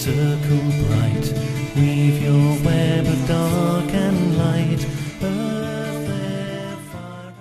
circle bright, weave your web of dark and light, earth, air, fire.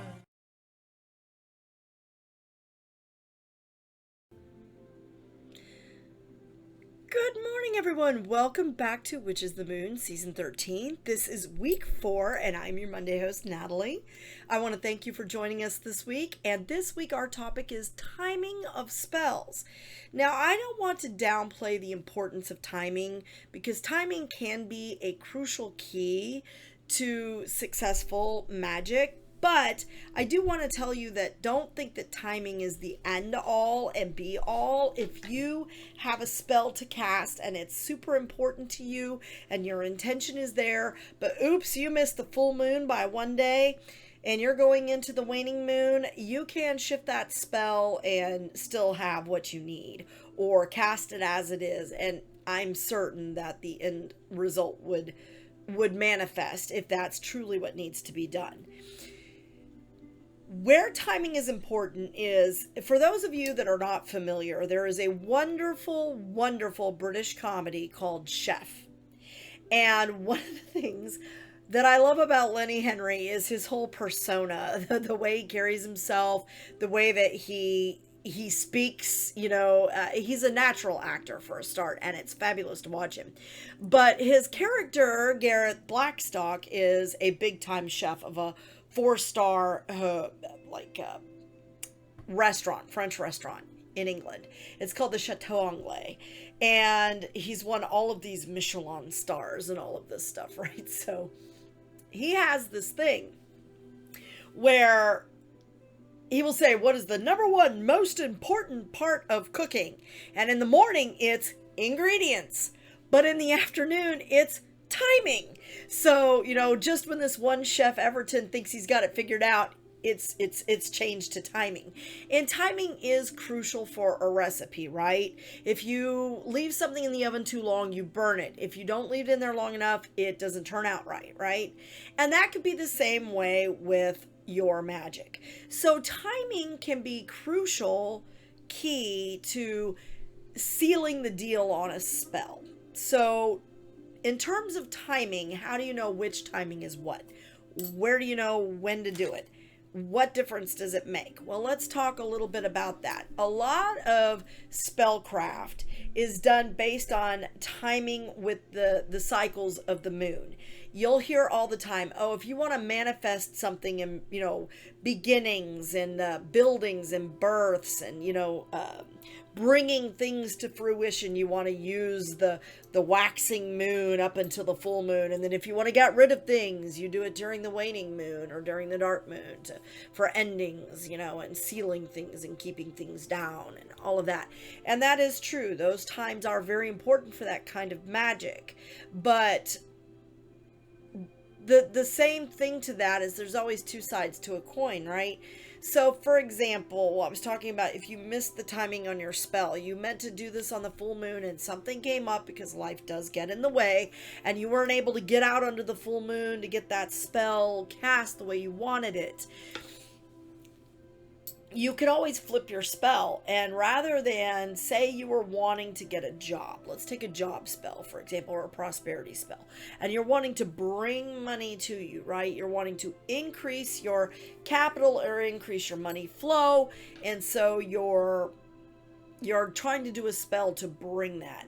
Good morning, everyone. Welcome back to Which is the Moon, Season 13. This is week 4, and I'm your Monday host, Natalie. I want to thank you for joining us this week, and this week our topic is timing of spells. Now, I don't want to downplay the importance of timing, because timing can be a crucial key to successful magic. But I do want to tell you that don't think that timing is the end all and be all. If you have a spell to cast and it's super important to you and your intention is there, but oops, you missed the full moon by one day and you're going into the waning moon, you can shift that spell and still have what you need or cast it as it is. And I'm certain that the end result would manifest if that's truly what needs to be done. Where timing is important is, for those of you that are not familiar, there is a wonderful, wonderful British comedy called Chef. And one of the things that I love about Lenny Henry is his whole persona, the way he carries himself, the way that he speaks. He's a natural actor for a start, and it's fabulous to watch him. But his character, Garrett Blackstock, is a big-time chef of a 4-star restaurant, French restaurant in England. It's called the Chateau Anglais, and he's won all of these Michelin stars and all of this stuff, right? So he has this thing where he will say, what is the number one most important part of cooking? And in the morning it's ingredients, but in the afternoon it's timing. So, just when this one chef Everton thinks he's got it figured out, it's changed to timing. And timing is crucial for a recipe, right? If you leave something in the oven too long, you burn it. If you don't leave it in there long enough, it doesn't turn out right? And that could be the same way with your magic. So timing can be crucial key to sealing the deal on a spell. So in terms of timing, how do you know which timing is what? Where do you know when to do it? What difference does it make? Well, let's talk a little bit about that. A lot of spellcraft is done based on timing with the cycles of the moon. You'll hear all the time, if you want to manifest something in, beginnings and buildings and births and, bringing things to fruition, you want to use the waxing moon up until the full moon. And then if you want to get rid of things, you do it during the waning moon or during the dark moon for endings, and sealing things and keeping things down and all of that. And that is true. Those times are very important for that kind of magic. But the same thing to that is there's always two sides to a coin, right? So, for example, I was talking about if you missed the timing on your spell, you meant to do this on the full moon and something came up because life does get in the way and you weren't able to get out under the full moon to get that spell cast the way you wanted it. You could always flip your spell, and rather than say you were wanting to get a job, let's take a job spell, for example, or a prosperity spell, and you're wanting to bring money to you, right? You're wanting to increase your capital or increase your money flow, and so you're trying to do a spell to bring that.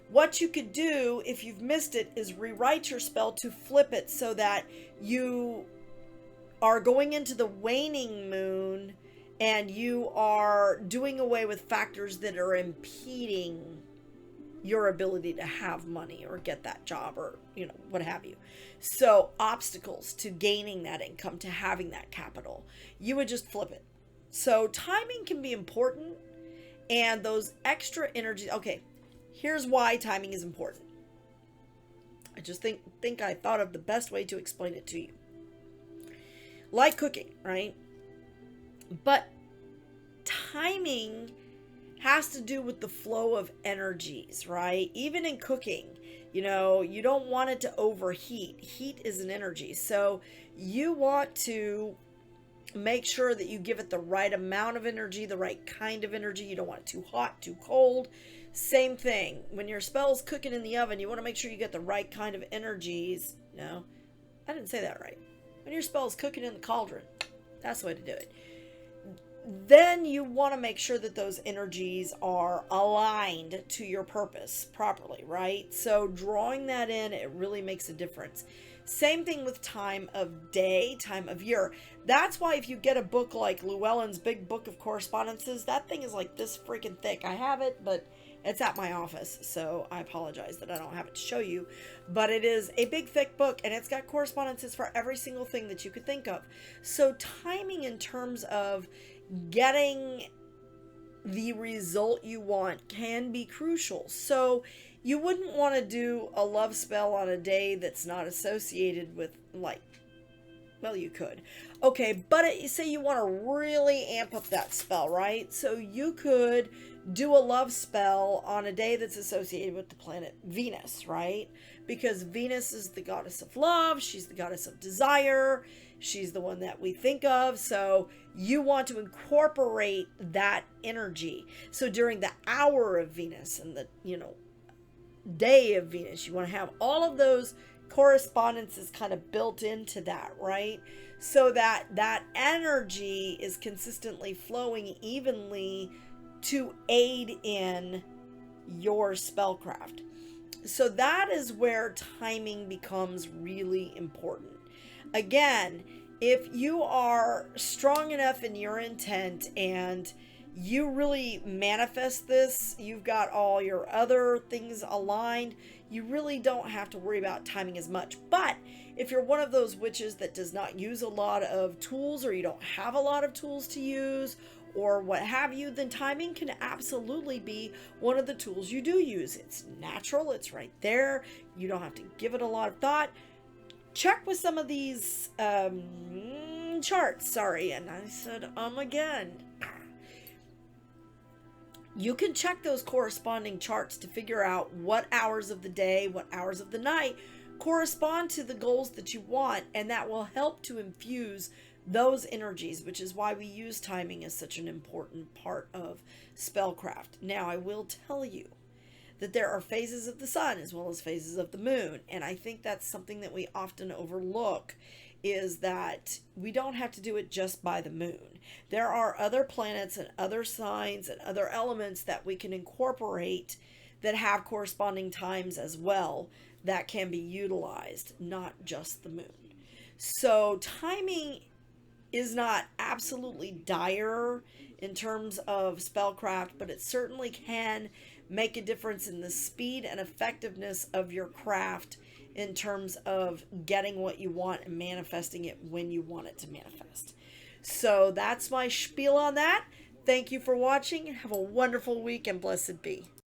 What you could do if you've missed it is rewrite your spell to flip it so that you are going into the waning moon and you are doing away with factors that are impeding your ability to have money or get that job or, what have you. So obstacles to gaining that income, to having that capital, you would just flip it. So timing can be important, and those extra energies. Okay, here's why timing is important. I just think I thought of the best way to explain it to you. Like cooking, right? But timing has to do with the flow of energies, right? Even in cooking, you don't want it to overheat. Heat is an energy. So you want to Make sure that you give it the right amount of energy, the right kind of energy. You don't want it too hot, too cold. Same thing. When your spell's cooking in the oven, you want to make sure you get the right kind of energies. No, I didn't say that right. When your spell's cooking in the cauldron, that's the way to do it. Then you want to make sure that those energies are aligned to your purpose properly, right? So drawing that in, it really makes a difference. Same thing with time of day, time of year. That's why if you get a book like Llewellyn's Big Book of Correspondences, that thing is like this freaking thick. I have it, but it's at my office, so I apologize that I don't have it to show you. But it is a big, thick book, and it's got correspondences for every single thing that you could think of. So timing in terms of getting the result you want can be crucial. So you wouldn't want to do a love spell on a day that's not associated with, like, well, you could. Okay, but say you want to really amp up that spell, right? So you could do a love spell on a day that's associated with the planet Venus, right? Because Venus is the goddess of love. She's the goddess of desire. She's the one that we think of. So you want to incorporate that energy. So during the hour of Venus and the, day of Venus, you want to have all of those correspondences kind of built into that, right? So that that energy is consistently flowing evenly to aid in your spellcraft. So that is where timing becomes really important. Again, if you are strong enough in your intent and you really manifest this, you've got all your other things aligned, you really don't have to worry about timing as much. But if you're one of those witches that does not use a lot of tools, or you don't have a lot of tools to use, or what have you, then timing can absolutely be one of the tools you do use. It's natural, it's right there, you don't have to give it a lot of thought. Check with some of these charts, sorry, and I said again. You can check those corresponding charts to figure out what hours of the day, what hours of the night correspond to the goals that you want, and that will help to infuse those energies, which is why we use timing as such an important part of spellcraft. Now, I will tell you that there are phases of the sun as well as phases of the moon, and I think that's something that we often overlook, is that we don't have to do it just by the moon. There are other planets and other signs and other elements that we can incorporate that have corresponding times as well that can be utilized, not just the moon. So timing is not absolutely dire in terms of spellcraft, but it certainly can make a difference in the speed and effectiveness of your craft in terms of getting what you want and manifesting it when you want it to manifest. So that's my spiel on that. Thank you for watching, and have a wonderful week, and blessed be.